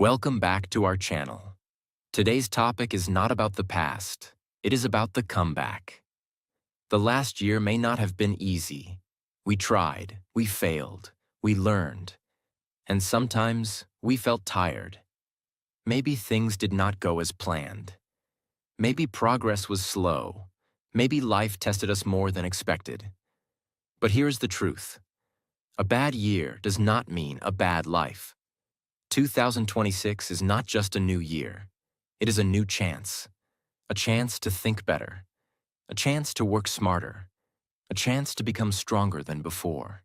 Welcome back to our channel. Today's topic is not about the past, it is about the comeback. The last year may not have been easy. We tried, we failed, we learned, and sometimes we felt tired. Maybe things did not go as planned. Maybe progress was slow. Maybe life tested us more than expected. But here's the truth. A bad year does not mean a bad life. 2026 is not just a new year. It is a new chance. A chance to think better. A chance to work smarter. A chance to become stronger than before.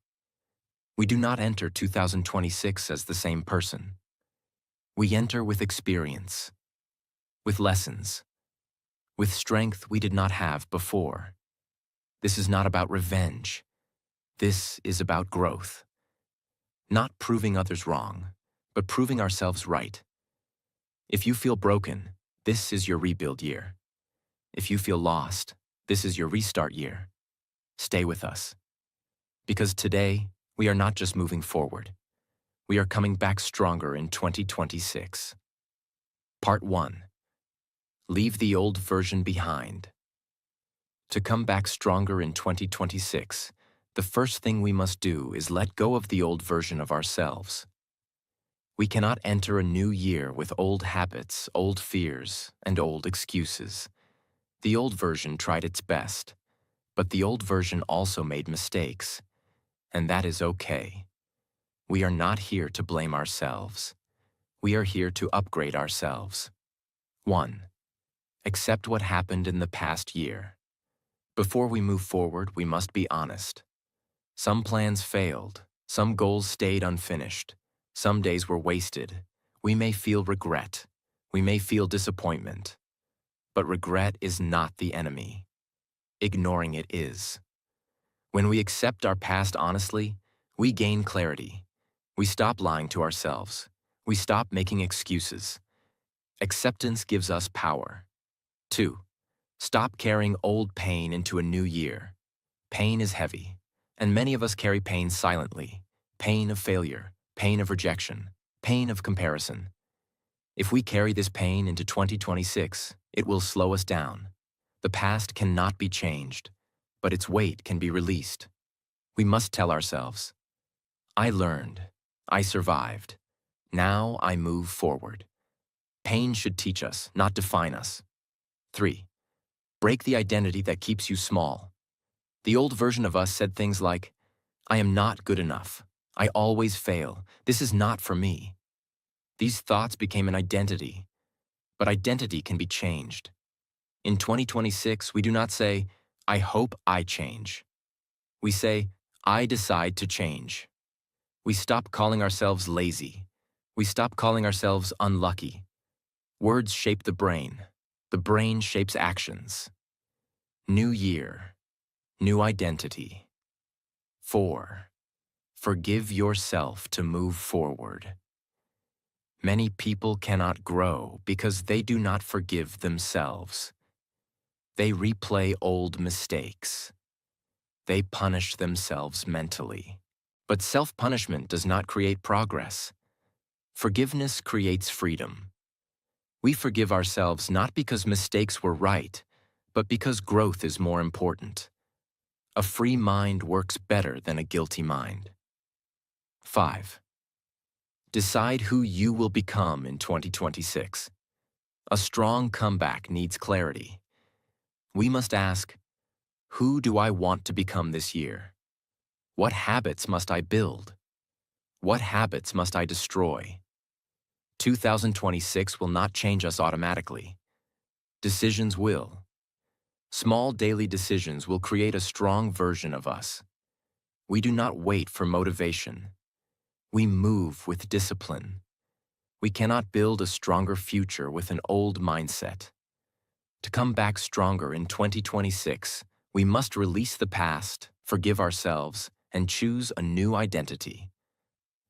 We do not enter 2026 as the same person. We enter with experience, with lessons, with strength we did not have before. This is not about revenge. This is about growth. Not proving others wrong, but proving ourselves right. If you feel broken, this is your rebuild year. If you feel lost, this is your restart year. Stay with us. Because today, we are not just moving forward. We are coming back stronger in 2026. Part 1. Leave the old version behind. To come back stronger in 2026, the first thing we must do is let go of the old version of ourselves. We cannot enter a new year with old habits, old fears, and old excuses. The old version tried its best, but the old version also made mistakes, and that is okay. We are not here to blame ourselves. We are here to upgrade ourselves. 1. Accept what happened in the past year. Before we move forward, we must be honest. Some plans failed, some goals stayed unfinished. Some days were wasted. We may feel regret. We may feel disappointment. But regret is not the enemy. Ignoring it is. When we accept our past honestly, we gain clarity. We stop lying to ourselves. We stop making excuses. Acceptance gives us power. 2. Stop carrying old pain into a new year. Pain is heavy, and many of us carry pain silently. Pain of failure. Pain of rejection, pain of comparison. If we carry this pain into 2026, it will slow us down. The past cannot be changed, but its weight can be released. We must tell ourselves, I learned, I survived, now I move forward. Pain should teach us, not define us. 3. Break the identity that keeps you small. The old version of us said things like, I am not good enough. I always fail. This is not for me. These thoughts became an identity, but identity can be changed. In 2026, we do not say, I hope I change. We say, I decide to change. We stop calling ourselves lazy. We stop calling ourselves unlucky. Words shape the brain. The brain shapes actions. New year, new identity. 4. Forgive yourself to move forward. Many people cannot grow because they do not forgive themselves. They replay old mistakes. They punish themselves mentally. But self-punishment does not create progress. Forgiveness creates freedom. We forgive ourselves not because mistakes were right, but because growth is more important. A free mind works better than a guilty mind. 5. Decide who you will become in 2026. A strong comeback needs clarity. We must ask, who do I want to become this year? What habits must I build? What habits must I destroy? 2026 will not change us automatically. Decisions will. Small daily decisions will create a strong version of us. We do not wait for motivation. We move with discipline. We cannot build a stronger future with an old mindset. To come back stronger in 2026, we must release the past, forgive ourselves, and choose a new identity.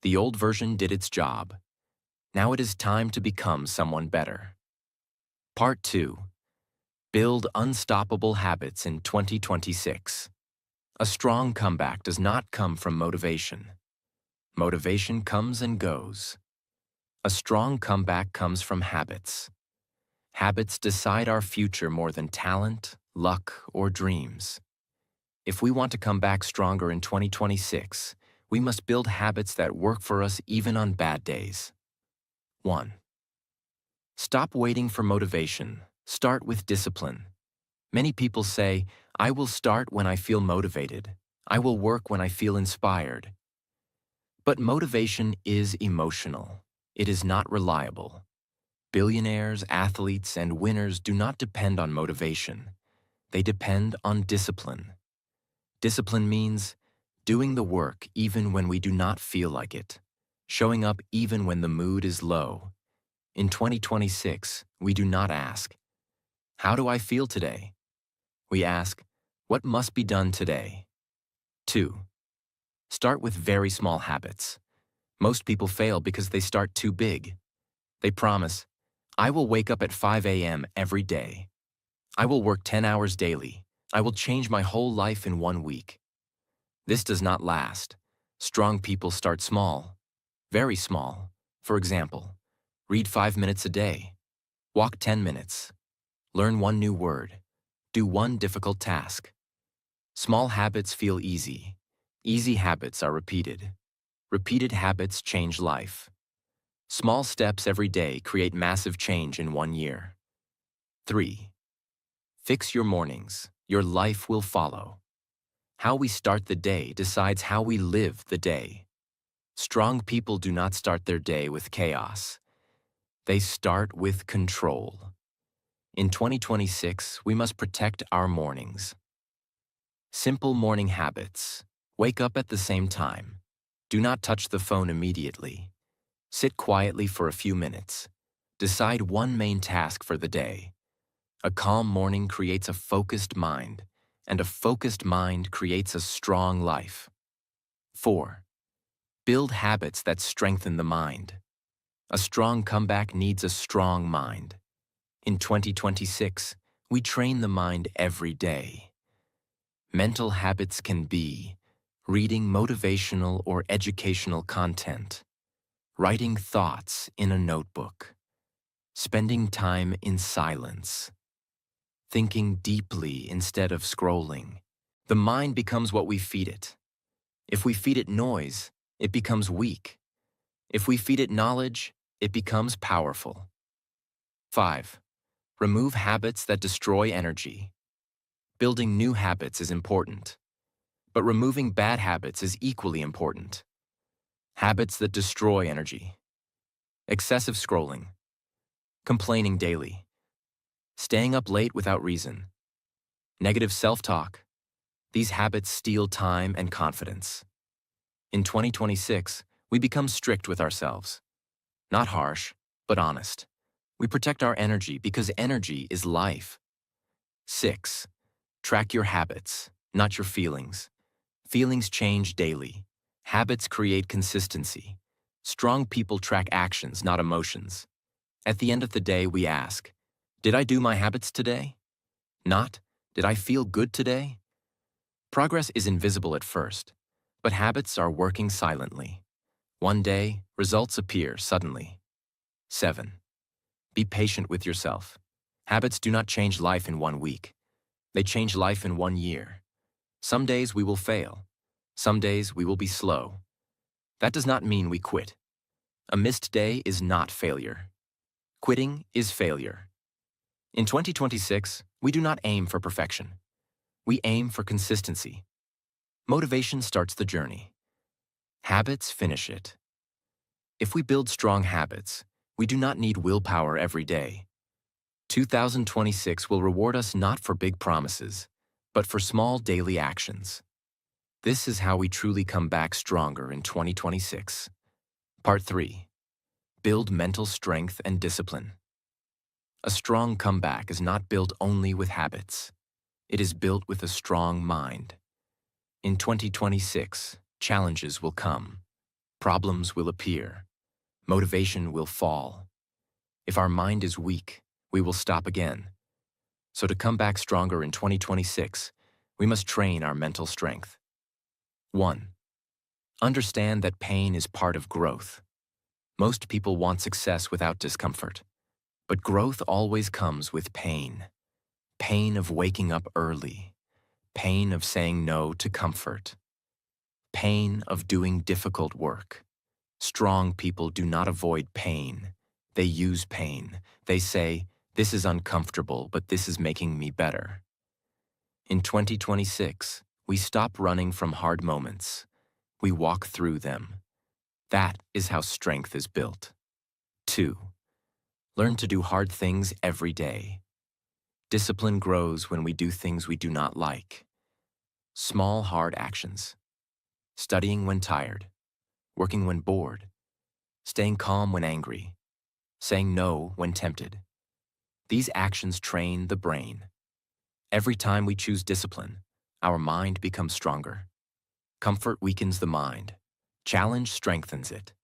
The old version did its job. Now it is time to become someone better. Part 2. Build unstoppable habits in 2026. A strong comeback does not come from motivation. Motivation comes and goes. A strong comeback comes from habits. Habits decide our future more than talent, luck, or dreams. If we want to come back stronger in 2026, we must build habits that work for us even on bad days. 1. Stop waiting for motivation. Start with discipline. Many people say, I will start when I feel motivated. I will work when I feel inspired. But motivation is emotional. It is not reliable. Billionaires, athletes, and winners do not depend on motivation. They depend on discipline. Discipline means doing the work even when we do not feel like it, showing up even when the mood is low. In 2026, we do not ask, how do I feel today? We ask, what must be done today? 2. Start with very small habits. Most people fail because they start too big. They promise, I will wake up at 5 a.m. every day. I will work 10 hours daily. I will change my whole life in 1 week. This does not last. Strong people start small, very small. For example, read 5 minutes a day, walk 10 minutes, learn one new word, do one difficult task. Small habits feel easy. Easy habits are repeated. Repeated habits change life. Small steps every day create massive change in 1 year. 3. Fix your mornings. Your life will follow. How we start the day decides how we live the day. Strong people do not start their day with chaos. They start with control. In 2026, we must protect our mornings. Simple morning habits. Wake up at the same time. Do not touch the phone immediately. Sit quietly for a few minutes. Decide one main task for the day. A calm morning creates a focused mind, and a focused mind creates a strong life. 4. Build habits that strengthen the mind. A strong comeback needs a strong mind. In 2026, we train the mind every day. Mental habits can be reading motivational or educational content, writing thoughts in a notebook, spending time in silence, thinking deeply instead of scrolling. The mind becomes what we feed it. If we feed it noise, it becomes weak. If we feed it knowledge, it becomes powerful. 5. Remove habits that destroy energy. Building new habits is important, but removing bad habits is equally important. Habits that destroy energy. Excessive scrolling, complaining daily, staying up late without reason, negative self-talk. These habits steal time and confidence. In 2026, we become strict with ourselves. Not harsh, but honest. We protect our energy because energy is life. 6. Track your habits, not your feelings. Feelings change daily. Habits create consistency. Strong people track actions, not emotions. At the end of the day, we ask, did I do my habits today? Not, did I feel good today? Progress is invisible at first, but habits are working silently. One day, results appear suddenly. 7. Be patient with yourself. Habits do not change life in 1 week. They change life in 1 year. Some days we will fail. Some days we will be slow. That does not mean we quit. A missed day is not failure. Quitting is failure. In 2026, we do not aim for perfection. We aim for consistency. Motivation starts the journey. Habits finish it. If we build strong habits, we do not need willpower every day. 2026 will reward us not for big promises, but for small daily actions. This is how we truly come back stronger in 2026. Part 3. Build mental strength and discipline. A strong comeback is not built only with habits. It is built with a strong mind. In 2026, challenges will come. Problems will appear. Motivation will fall. If our mind is weak, we will stop again. So to come back stronger in 2026, we must train our mental strength. 1. Understand that pain is part of growth. Most people want success without discomfort, but growth always comes with pain. Pain of waking up early, pain of saying no to comfort, pain of doing difficult work. Strong people do not avoid pain. They use pain. They say, "This is uncomfortable, but this is making me better." In 2026, we stop running from hard moments. We walk through them. That is how strength is built. 2. Learn to do hard things every day. Discipline grows when we do things we do not like. Small, hard actions. Studying when tired. Working when bored. Staying calm when angry. Saying no when tempted. These actions train the brain. Every time we choose discipline, our mind becomes stronger. Comfort weakens the mind. Challenge strengthens it.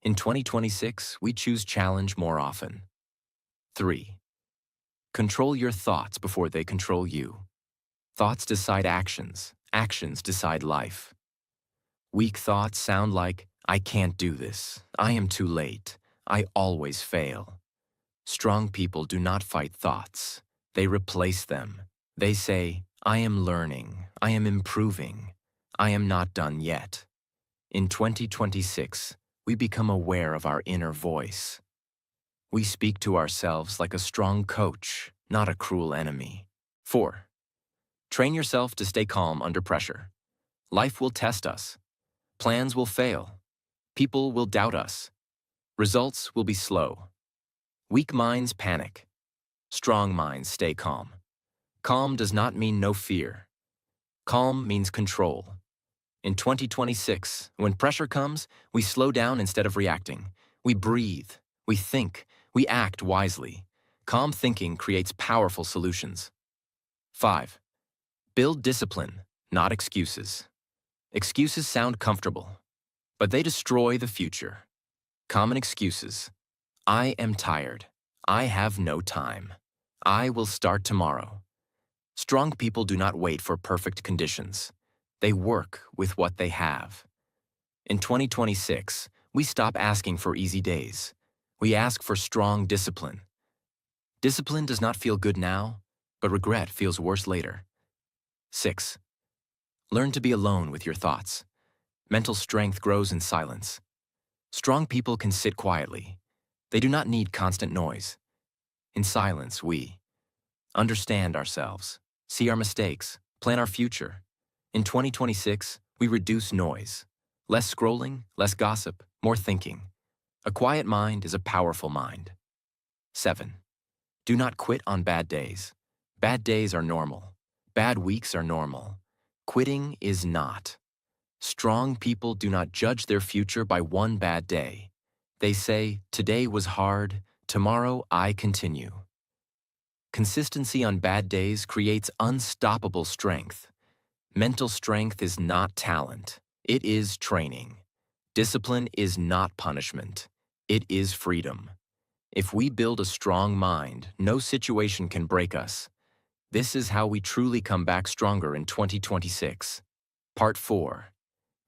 In 2026, we choose challenge more often. 3. Control your thoughts before they control you. Thoughts decide actions. Actions decide life. Weak thoughts sound like, "I can't do this. I am too late. I always fail." Strong people do not fight thoughts. They replace them. They say, "I am learning. I am improving. I am not done yet." In 2026, we become aware of our inner voice. We speak to ourselves like a strong coach, not a cruel enemy. 4. Train yourself to stay calm under pressure. Life will test us. Plans will fail. People will doubt us. Results will be slow. Weak minds panic. Strong minds stay calm. Calm does not mean no fear. Calm means control. In 2026, when pressure comes, we slow down instead of reacting. We breathe. We think. We act wisely. Calm thinking creates powerful solutions. 5. Build discipline, not excuses. Excuses sound comfortable, but they destroy the future. Common excuses. I am tired. I have no time. I will start tomorrow. Strong people do not wait for perfect conditions. They work with what they have. In 2026, we stop asking for easy days. We ask for strong discipline. Discipline does not feel good now, but regret feels worse later. 6. Learn to be alone with your thoughts. Mental strength grows in silence. Strong people can sit quietly. They do not need constant noise. In silence, we understand ourselves, see our mistakes, plan our future. In 2026, we reduce noise. Less scrolling, less gossip, more thinking. A quiet mind is a powerful mind. 7. Do not quit on bad days. Bad days are normal. Bad weeks are normal. Quitting is not. Strong people do not judge their future by one bad day. They say, "Today was hard, tomorrow I continue." Consistency on bad days creates unstoppable strength. Mental strength is not talent. It is training. Discipline is not punishment. It is freedom. If we build a strong mind, no situation can break us. This is how we truly come back stronger in 2026. Part 4.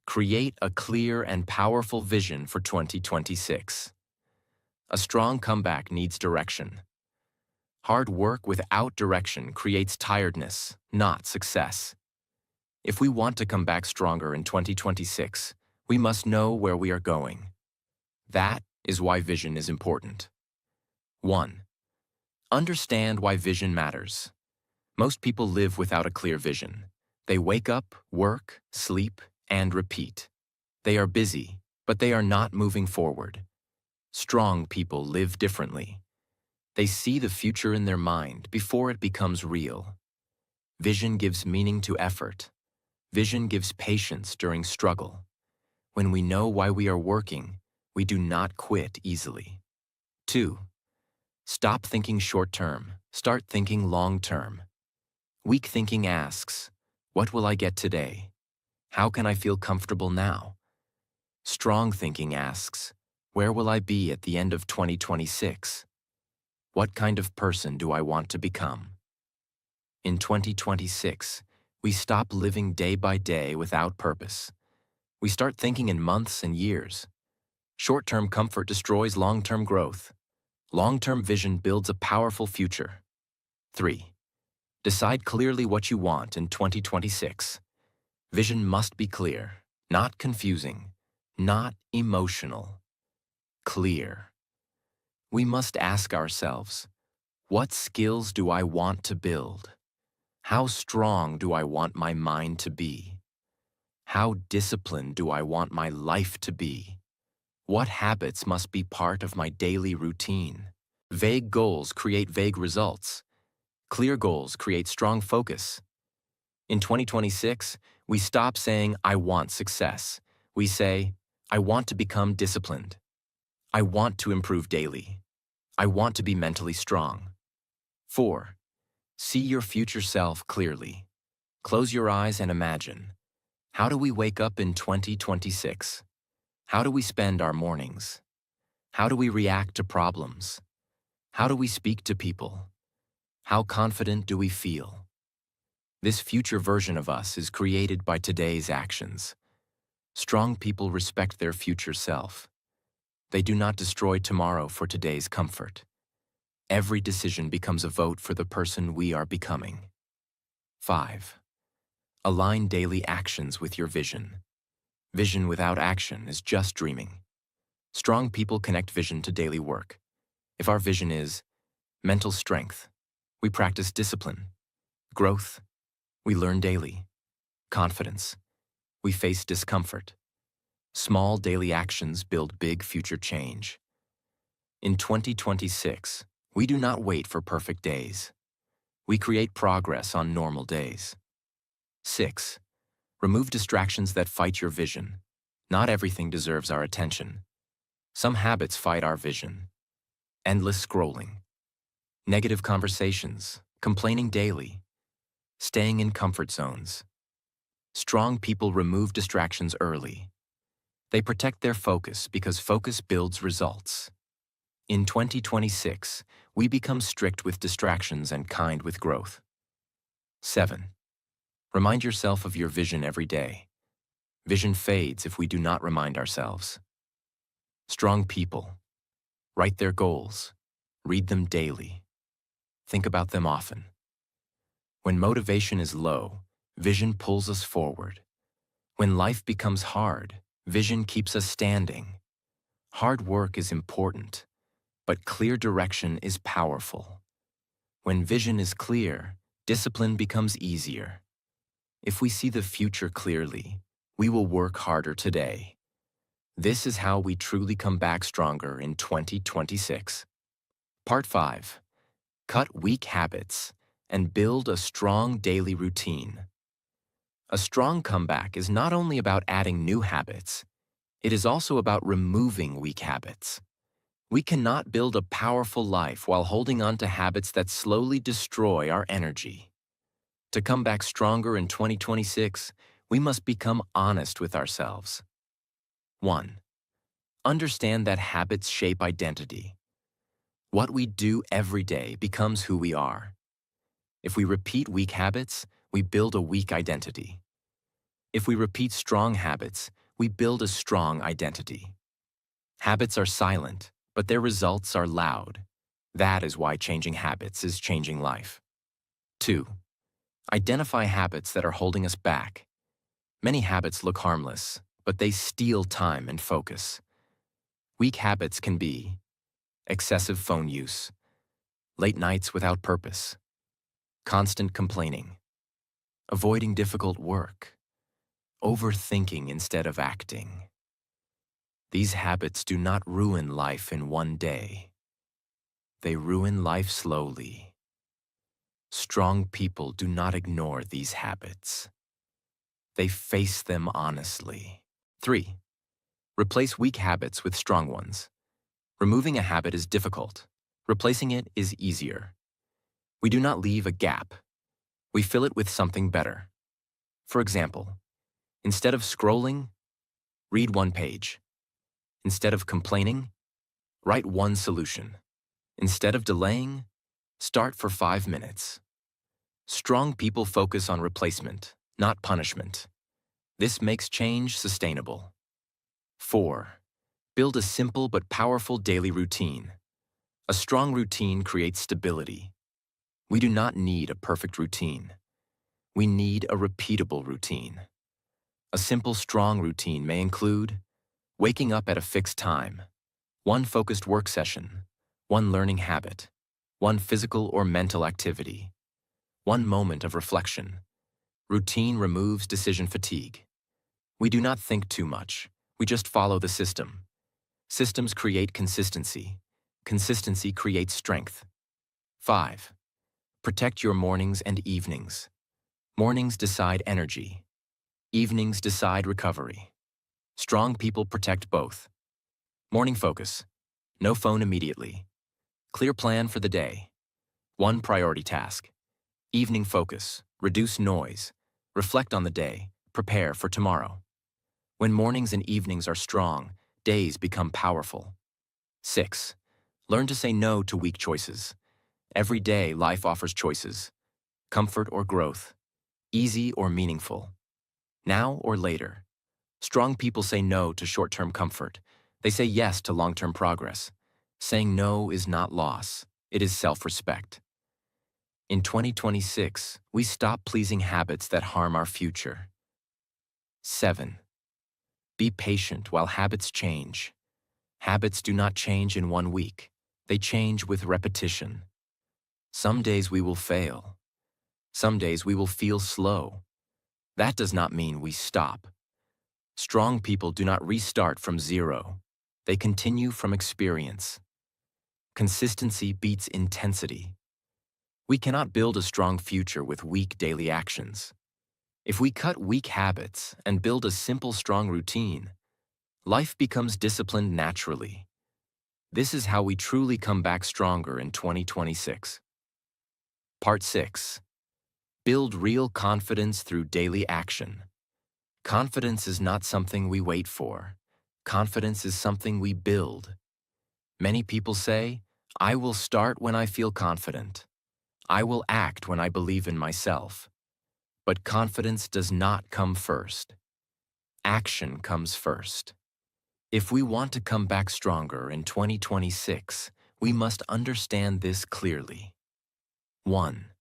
Create a clear and powerful vision for 2026. A strong comeback needs direction. Hard work without direction creates tiredness, not success. If we want to come back stronger in 2026, we must know where we are going. That is why vision is important. 1. Understand why vision matters. Most people live without a clear vision. They wake up, work, sleep, and repeat. They are busy, but they are not moving forward. Strong people live differently. They see the future in their mind before it becomes real. Vision gives meaning to effort. Vision gives patience during struggle. When we know why we are working, we do not quit easily. 2. Stop thinking short-term. Start thinking long-term. Weak thinking asks, "What will I get today? How can I feel comfortable now?" Strong thinking asks, "Where will I be at the end of 2026? What kind of person do I want to become?" In 2026, we stop living day by day without purpose. We start thinking in months and years. Short-term comfort destroys long-term growth. Long-term vision builds a powerful future. 3. Decide clearly what you want in 2026. Vision must be clear, not confusing, not emotional. Clear. We must ask ourselves, what skills do I want to build? How strong do I want my mind to be? How disciplined do I want my life to be? What habits must be part of my daily routine? Vague goals create vague results. Clear goals create strong focus. In 2026, we stop saying, I want success. We say, I want to become disciplined. I want to improve daily. I want to be mentally strong. 4. See your future self clearly. Close your eyes and imagine. How do we wake up in 2026? How do we spend our mornings? How do we react to problems? How do we speak to people? How confident do we feel? This future version of us is created by today's actions. Strong people respect their future self. They do not destroy tomorrow for today's comfort. Every decision becomes a vote for the person we are becoming. 5. Align daily actions with your vision. Vision without action is just dreaming. Strong people connect vision to daily work. If our vision is mental strength, we practice discipline. Growth, we learn daily. Confidence, we face discomfort. Small daily actions build big future change. In 2026, we do not wait for perfect days. We create progress on normal days. 6. Remove distractions that fight your vision. Not everything deserves our attention. Some habits fight our vision. Endless scrolling, negative conversations, complaining daily, staying in comfort zones. Strong people remove distractions early. They protect their focus because focus builds results. In 2026, we become strict with distractions and kind with growth. 7. Remind yourself of your vision every day. Vision fades if we do not remind ourselves. Strong people write their goals, read them daily, think about them often. When motivation is low, vision pulls us forward. When life becomes hard, vision keeps us standing. Hard work is important, but clear direction is powerful. When vision is clear, discipline becomes easier. If we see the future clearly, we will work harder today. This is how we truly come back stronger in 2026. Part 5. Cut weak habits and build a strong daily routine. A strong comeback is not only about adding new habits, it is also about removing weak habits. We cannot build a powerful life while holding on to habits that slowly destroy our energy. To come back stronger in 2026, we must become honest with ourselves. 1. Understand that habits shape identity. What we do every day becomes who we are. If we repeat weak habits, we build a weak identity. If we repeat strong habits, we build a strong identity. Habits are silent, but their results are loud. That is why changing habits is changing life. 2. Identify habits that are holding us back. Many habits look harmless, but they steal time and focus. Weak habits can be excessive phone use, late nights without purpose, constant complaining, avoiding difficult work, overthinking instead of acting. These habits do not ruin life in one day. They ruin life slowly. Strong people do not ignore these habits. They face them honestly. 3. Replace weak habits with strong ones. Removing a habit is difficult. Replacing it is easier. We do not leave a gap. We fill it with something better. For example, instead of scrolling, read one page. Instead of complaining, write one solution. Instead of delaying, start for 5 minutes. Strong people focus on replacement, not punishment. This makes change sustainable. 4. Build a simple but powerful daily routine. A strong routine creates stability. We do not need a perfect routine. We need a repeatable routine. A simple, strong routine may include waking up at a fixed time, one focused work session, one learning habit, one physical or mental activity, one moment of reflection. Routine removes decision fatigue. We do not think too much. We just follow the system. Systems create consistency. Consistency creates strength. 5. Protect your mornings and evenings. Mornings decide energy. Evenings decide recovery. Strong people protect both. Morning focus. No phone immediately. Clear plan for the day. One priority task. Evening focus. Reduce noise. Reflect on the day. Prepare for tomorrow. When mornings and evenings are strong, days become powerful. 6. Learn to say no to weak choices. Every day, life offers choices. Comfort or growth. Easy or meaningful. Now or later. Strong people say no to short-term comfort. They say yes to long-term progress. Saying no is not loss. It is self-respect. In 2026, we stop pleasing habits that harm our future. 7. Be patient while habits change. Habits do not change in 1 week. They change with repetition. Some days we will fail. Some days we will feel slow. That does not mean we stop. Strong people do not restart from zero. They continue from experience. Consistency beats intensity. We cannot build a strong future with weak daily actions. If we cut weak habits and build a simple, strong routine, life becomes disciplined naturally. This is how we truly come back stronger in 2026. Part 6. Build real confidence through daily action. Confidence is not something we wait for. Confidence is something we build. Many people say, "I will start when I feel confident. I will act when I believe in myself." But confidence does not come first. Action comes first. If we want to come back stronger in 2026, we must understand this clearly. 1.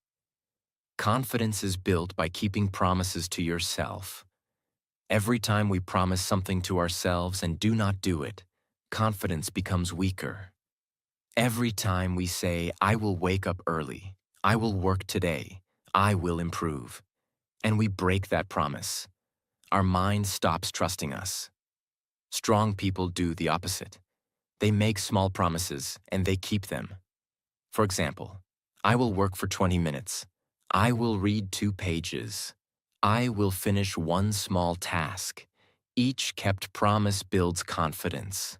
Confidence is built by keeping promises to yourself. Every time we promise something to ourselves and do not do it, confidence becomes weaker. Every time we say, "I will wake up early, I will work today, I will improve," and we break that promise, our mind stops trusting us. Strong people do the opposite. They make small promises and they keep them. For example, "I will work for 20 minutes. I will read 2 pages. I will finish 1 small task." Each kept promise builds confidence.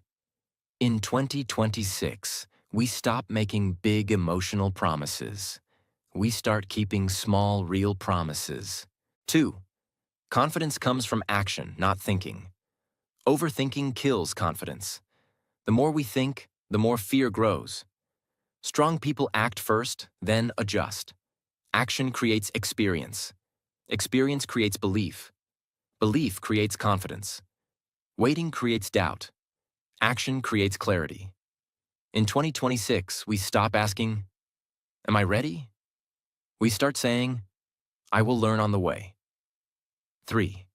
In 2026, we stop making big emotional promises. We start keeping small, real promises. 2. Confidence comes from action, not thinking. Overthinking kills confidence. The more we think, the more fear grows. Strong people act first, then adjust. Action creates experience. Experience creates belief. Belief creates confidence. Waiting creates doubt. Action creates clarity. In 2026, we stop asking, "Am I ready?" We start saying, "I will learn on the way." 3.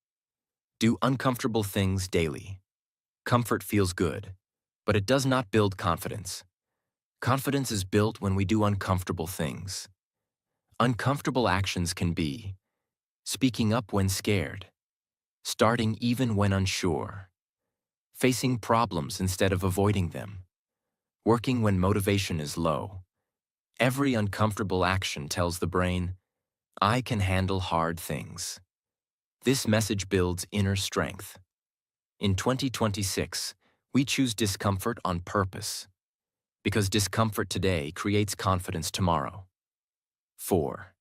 Do uncomfortable things daily. Comfort feels good, but it does not build confidence. Confidence is built when we do uncomfortable things. Uncomfortable actions can be speaking up when scared, starting even when unsure, facing problems instead of avoiding them, working when motivation is low. Every uncomfortable action tells the brain, "I can handle hard things." This message builds inner strength. In 2026, we choose discomfort on purpose, because discomfort today creates confidence tomorrow. 4.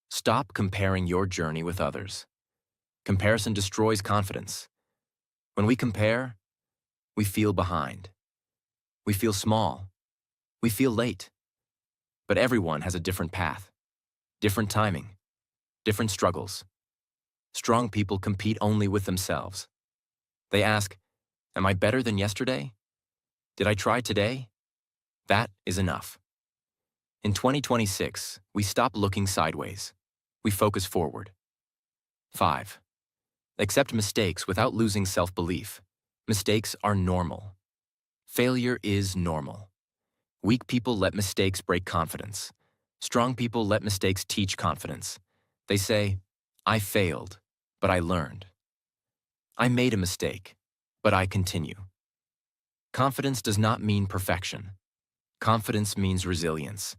Stop comparing your journey with others. Comparison destroys confidence. When we compare, we feel behind. We feel small. We feel late. But everyone has a different path, different timing, different struggles. Strong people compete only with themselves. They ask, Am I better than yesterday? Did I try today? That is enough. In 2026, we stop looking sideways. We focus forward. 5. Accept mistakes without losing self-belief. Mistakes are normal. Failure is normal. Weak people let mistakes break confidence. Strong people let mistakes teach confidence. They say, I failed, but I learned. I made a mistake, but I continue. Confidence does not mean perfection. Confidence means resilience.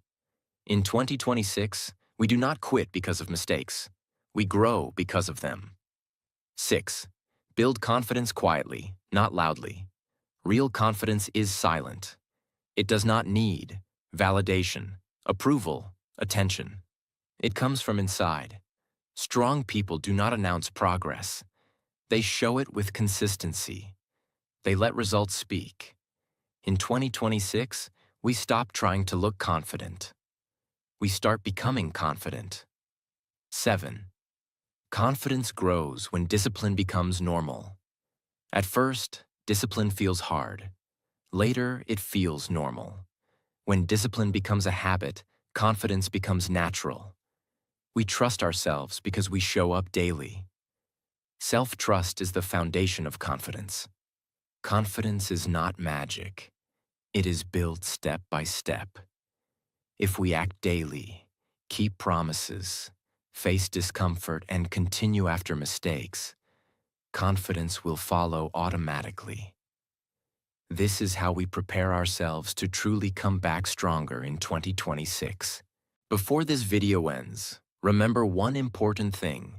In 2026, we do not quit because of mistakes. We grow because of them. 6. Build confidence quietly, not loudly. Real confidence is silent. It does not need validation, approval, attention. It comes from inside. Strong people do not announce progress. They show it with consistency. They let results speak. In 2026, we stop trying to look confident. We start becoming confident. 7. Confidence grows when discipline becomes normal. At first, discipline feels hard. Later, it feels normal. When discipline becomes a habit, confidence becomes natural. We trust ourselves because we show up daily. Self-trust is the foundation of confidence. Confidence is not magic. It is built step by step. If we act daily, keep promises, face discomfort, and continue after mistakes, confidence will follow automatically. This is how we prepare ourselves to truly come back stronger in 2026. Before this video ends, remember one important thing.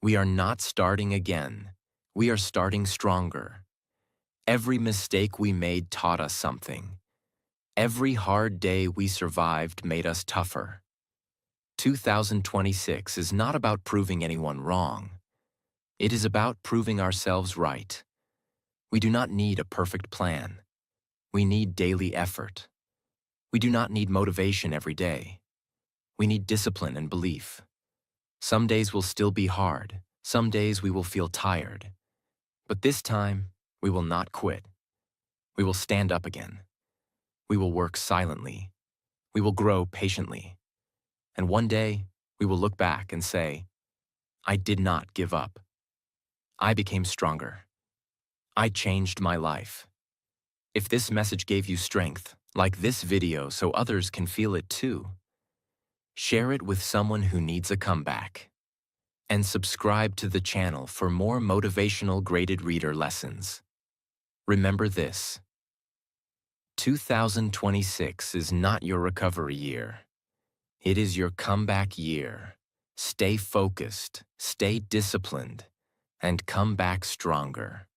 We are not starting again. We are starting stronger. Every mistake we made taught us something. Every hard day we survived made us tougher. 2026 is not about proving anyone wrong. It is about proving ourselves right. We do not need a perfect plan. We need daily effort. We do not need motivation every day. We need discipline and belief. Some days will still be hard. Some days we will feel tired. But this time, we will not quit. We will stand up again. We will work silently. We will grow patiently. And one day, we will look back and say, I did not give up. I became stronger. I changed my life. If this message gave you strength, like this video so others can feel it too. Share it with someone who needs a comeback. And subscribe to the channel for more motivational graded reader lessons. Remember this. 2026 is not your recovery year. It is your comeback year. Stay focused, stay disciplined, and come back stronger.